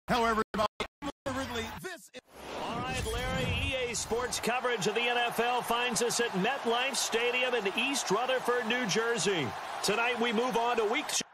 Hello, everybody. Ridley, this is... All right, Larry, EA Sports coverage of the NFL finds us at MetLife Stadium in East Rutherford, New Jersey. Tonight, we move on to week 2.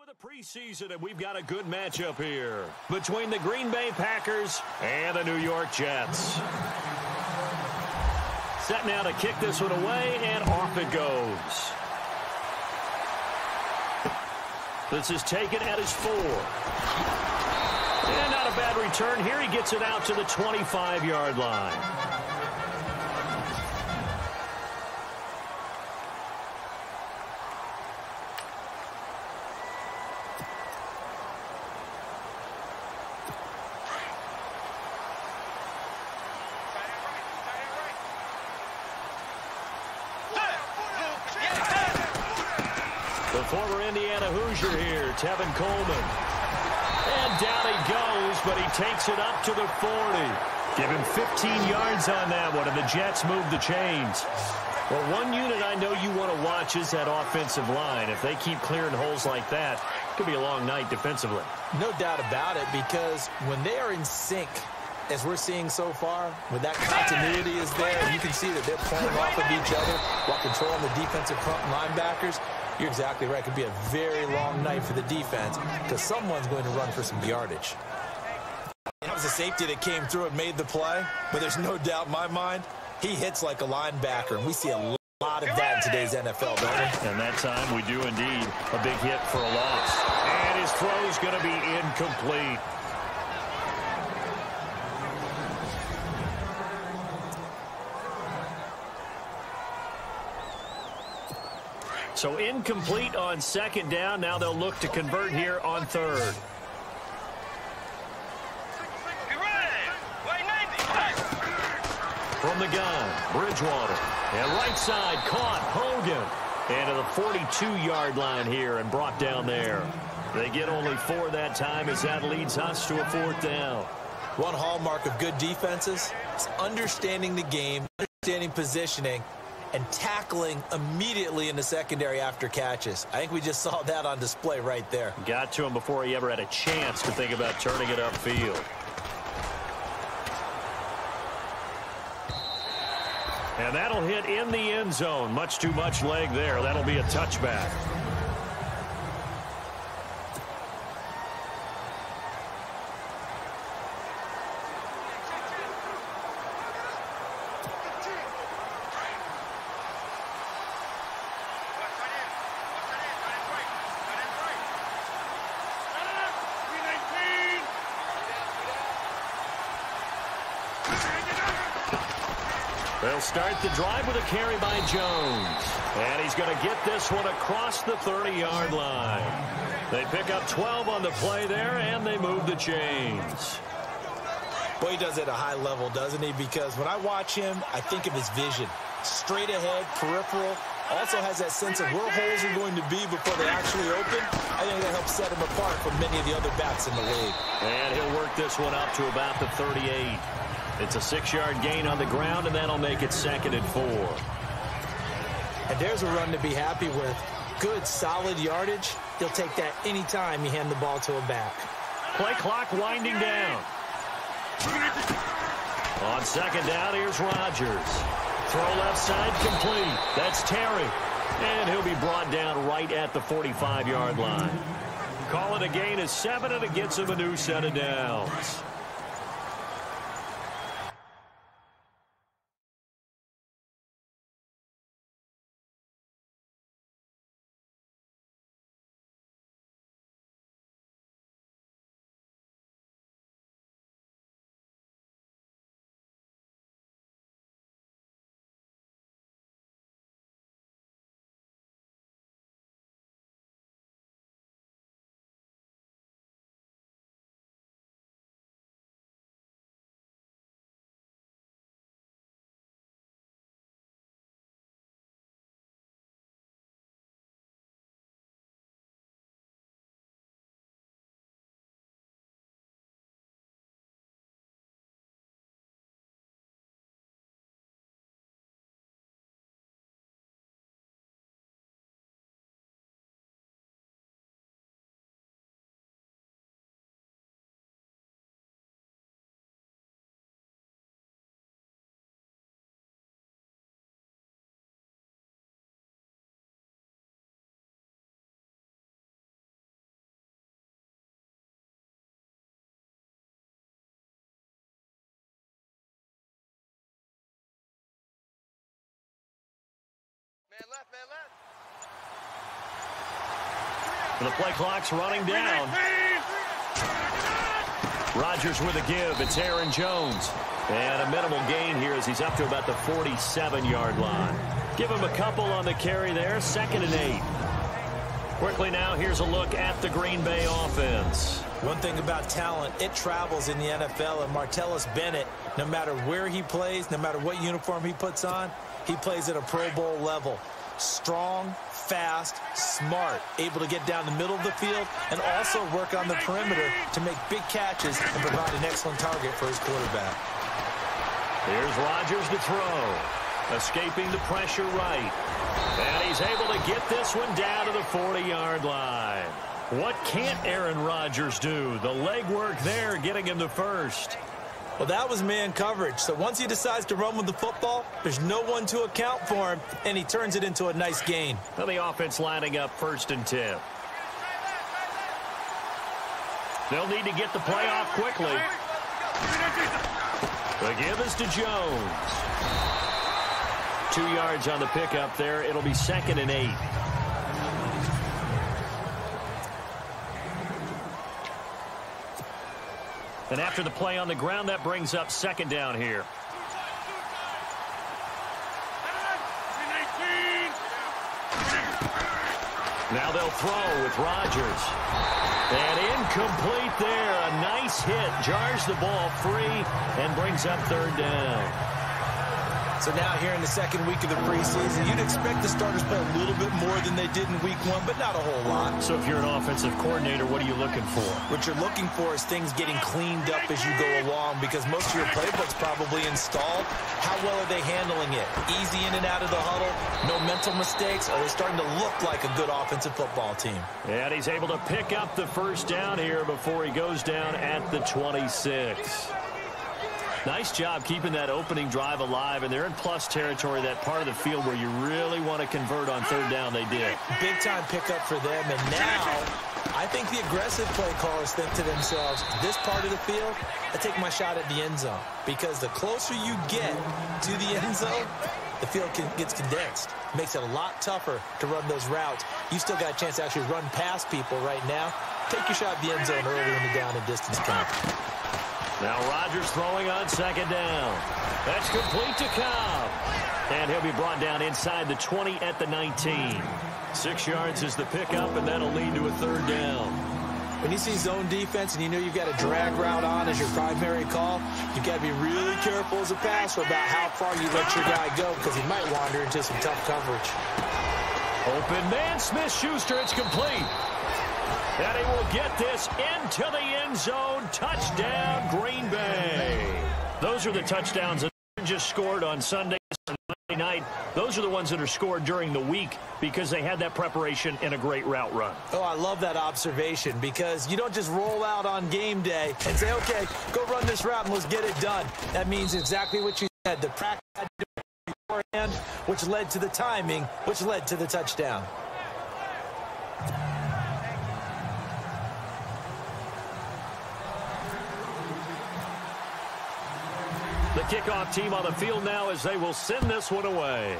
the preseason, and we've got a good matchup here between the Green Bay Packers and the New York Jets. Set now to kick this one away, and off it goes. This is taken at his 4. And not a bad return here. He gets it out to the 25-yard line. The former Indiana Hoosier here, Tevin Coleman. And down he goes, but he takes it up to the 40. Give him 15 yards on that one, and the Jets move the chains. Well, one unit I know you want to watch is that offensive line. If they keep clearing holes like that, it could be a long night defensively. No doubt about it, because when they are in sync, as we're seeing so far, when that continuity is there, you can see that they're playing off of each other while controlling the defensive front linebackers. You're exactly right. It could be a very long night for the defense because someone's going to run for some yardage. That was a safety that came through and made the play, but there's no doubt in my mind, he hits like a linebacker, and we see a lot of that in today's NFL, don't we? And that time we do indeed a big hit for a loss. And his throw is going to be incomplete. So incomplete on second down. Now they'll look to convert here on third. From the gun, Bridgewater. And right side, caught, Hogan. And to the 42-yard line here and brought down there. They get only 4 that time as that leads us to a 4th down. One hallmark of good defenses is understanding the game, understanding positioning, and tackling immediately in the secondary after catches. I think we just saw that on display right there. Got to him before he ever had a chance to think about turning it upfield. And that'll hit in the end zone. Much too much leg there. That'll be a touchback. They'll start the drive with a carry by Jones. And he's going to get this one across the 30-yard line. They pick up 12 on the play there, and they move the chains. Boy, he does it at a high level, doesn't he? Because when I watch him, I think of his vision. Straight ahead, peripheral. Also has that sense of where holes are going to be before they actually open. I think that helps set him apart from many of the other backs in the league. And he'll work this one up to about the 38. It's a 6-yard gain on the ground, and that'll make it 2nd and 4. And there's a run to be happy with. Good, solid yardage. He'll take that anytime you hand the ball to a back. Play clock winding down. On second down, here's Rodgers. Throw left side complete. That's Terry. And he'll be brought down right at the 45-yard line. Call it a gain of 7, and it gets him a new set of downs. The play clock's running down. Rodgers with a give. It's Aaron Jones. And a minimal gain here as he's up to about the 47-yard line. Give him a couple on the carry there. 2nd and 8. Quickly now, here's a look at the Green Bay offense. One thing about talent, it travels in the NFL, and Martellus Bennett, no matter where he plays, no matter what uniform he puts on, he plays at a Pro Bowl level. Strong, fast, smart, able to get down the middle of the field and also work on the perimeter to make big catches and provide an excellent target for his quarterback. Here's Rodgers to throw. Escaping the pressure right. And he's able to get this one down to the 40-yard line. What can't Aaron Rodgers do? The legwork there getting him the first. Well, that was man coverage. So once he decides to run with the football, there's no one to account for him, and he turns it into a nice gain. Well, the offense lining up 1st and 10. They'll need to get the play off quickly. The give is to Jones. 2 yards on the pickup there. It'll be 2nd and 8. And after the play on the ground, that brings up 2nd down here. Now they'll throw with Rodgers. And incomplete there. A nice hit. Jars the ball free and brings up 3rd down. So now here in the 2nd week of the preseason, you'd expect the starters play a little bit more than they did in week 1, but not a whole lot. So if you're an offensive coordinator, what are you looking for? What you're looking for is things getting cleaned up as you go along, because most of your playbook's probably installed. How well are they handling it? Easy in and out of the huddle? No mental mistakes? Are they starting to look like a good offensive football team? And he's able to pick up the 1st down here before he goes down at the 26. Nice job keeping that opening drive alive, and they're in plus territory, that part of the field where you really want to convert on 3rd down. They did. Big-time pickup for them, and now I think the aggressive play callers think to themselves, this part of the field, I take my shot at the end zone, because the closer you get to the end zone, the field gets condensed. Makes it a lot tougher to run those routes. You still got a chance to actually run past people right now. Take your shot at the end zone early in the down and distance count. Now Rodgers throwing on 2nd down. That's complete to Cobb. And he'll be brought down inside the 20 at the 19. 6 yards is the pickup, and that'll lead to a 3rd down. When you see zone defense and you know you've got a drag route on as your primary call, you've got to be really careful as a passer about how far you let your guy go, because he might wander into some tough coverage. Open man, Smith-Schuster, it's complete. And he will get this into the end zone. Touchdown, Green Bay. Those are the touchdowns that just scored on Sunday and Monday night. Those are the ones that are scored during the week because they had that preparation and a great route run. Oh, I love that observation, because you don't just roll out on game day and say, okay, go run this route and let's get it done. That means exactly what you said. The practice beforehand, which led to the timing, which led to the touchdown. The kickoff team on the field now as they will send this one away.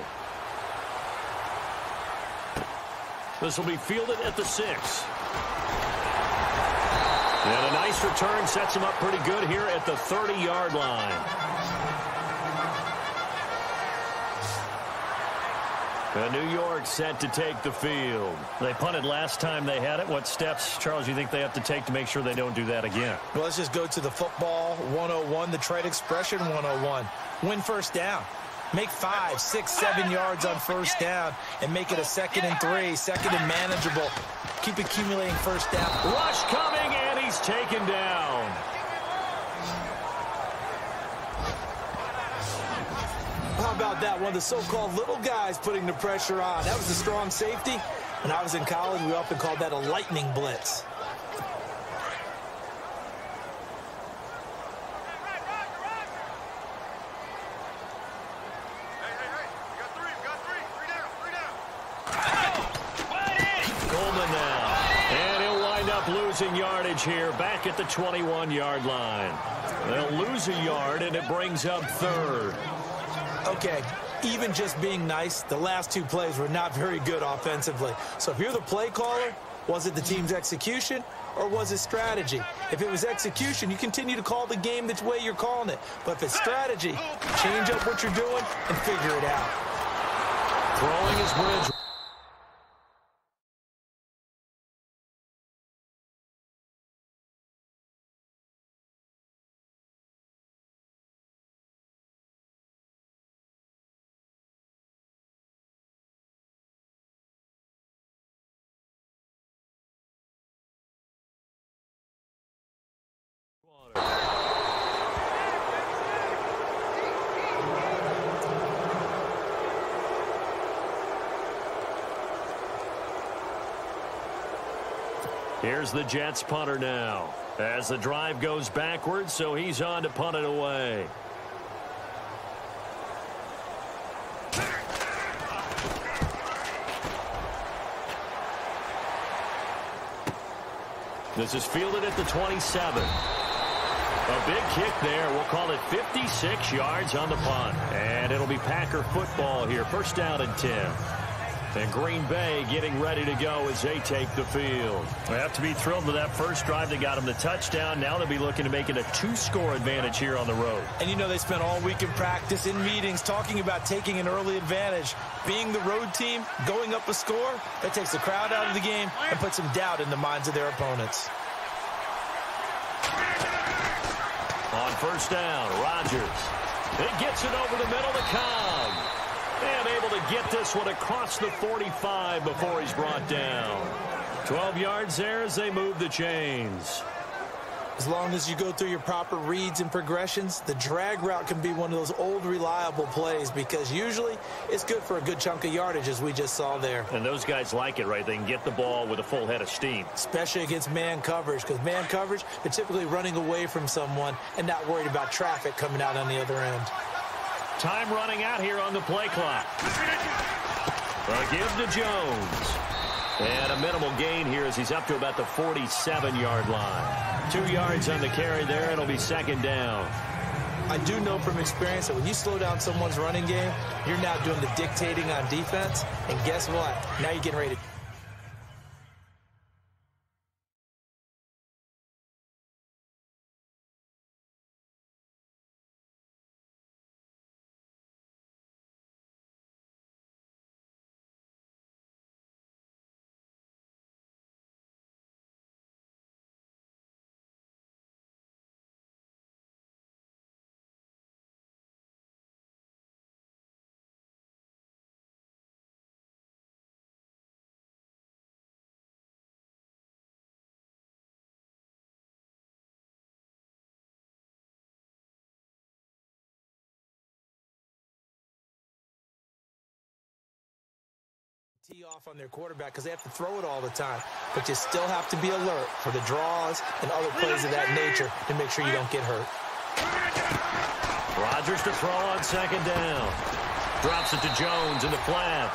This will be fielded at the 6. And a nice return sets him up pretty good here at the 30-yard line. And New York set to take the field. They punted last time they had it. What steps, Charles, do you think they have to take to make sure they don't do that again? Well, let's just go to the football 101, the trade expression 101. Win 1st down. Make 5, 6, 7 yards on 1st down and make it a 2nd and 3, 2nd and manageable. Keep accumulating 1st down. Rush coming, and he's taken down. How about that? One of the so-called little guys putting the pressure on. That was the strong safety. When I was in college, we often called that a lightning blitz. Coleman now. And he'll wind up losing yardage here back at the 21-yard line. They'll lose a yard, and it brings up 3rd. Okay, even just being nice, the last two plays were not very good offensively. So if you're the play caller, was it the team's execution or was it strategy? If it was execution, you continue to call the game the way you're calling it. But if it's strategy, change up what you're doing and figure it out. Throwing his bridge. Here's the Jets punter now as the drive goes backwards, so he's on to punt it away. This is fielded at the 27. A big kick there. We'll call it 56 yards on the punt. And it'll be Packer football here. First down and 10. And Green Bay getting ready to go as they take the field. We have to be thrilled with that first drive that got them the touchdown. Now they'll be looking to make it a 2-score advantage here on the road. And you know they spent all week in practice, in meetings, talking about taking an early advantage. Being the road team, going up a score, that takes the crowd out of the game and puts some doubt in the minds of their opponents. On first down, Rodgers. It gets it over the middle to Cobb. And able to get this one across the 45 before he's brought down. 12 yards there as they move the chains. As long as you go through your proper reads and progressions, the drag route can be one of those old reliable plays because usually it's good for a good chunk of yardage as we just saw there. And those guys like it, right? They can get the ball with a full head of steam. Especially against man coverage because man coverage, they're typically running away from someone and not worried about traffic coming out on the other end. Time running out here on the play clock. A give to Jones. And a minimal gain here as he's up to about the 47-yard line. 2 yards on the carry there. It'll be second down. I do know from experience that when you slow down someone's running game, you're now doing the dictating on defense. And guess what? Now you're getting ready to... tee off on their quarterback because they have to throw it all the time. But you still have to be alert for the draws and other plays of that nature to make sure you don't get hurt. Rodgers to throw on second down. Drops it to Jones in the flat.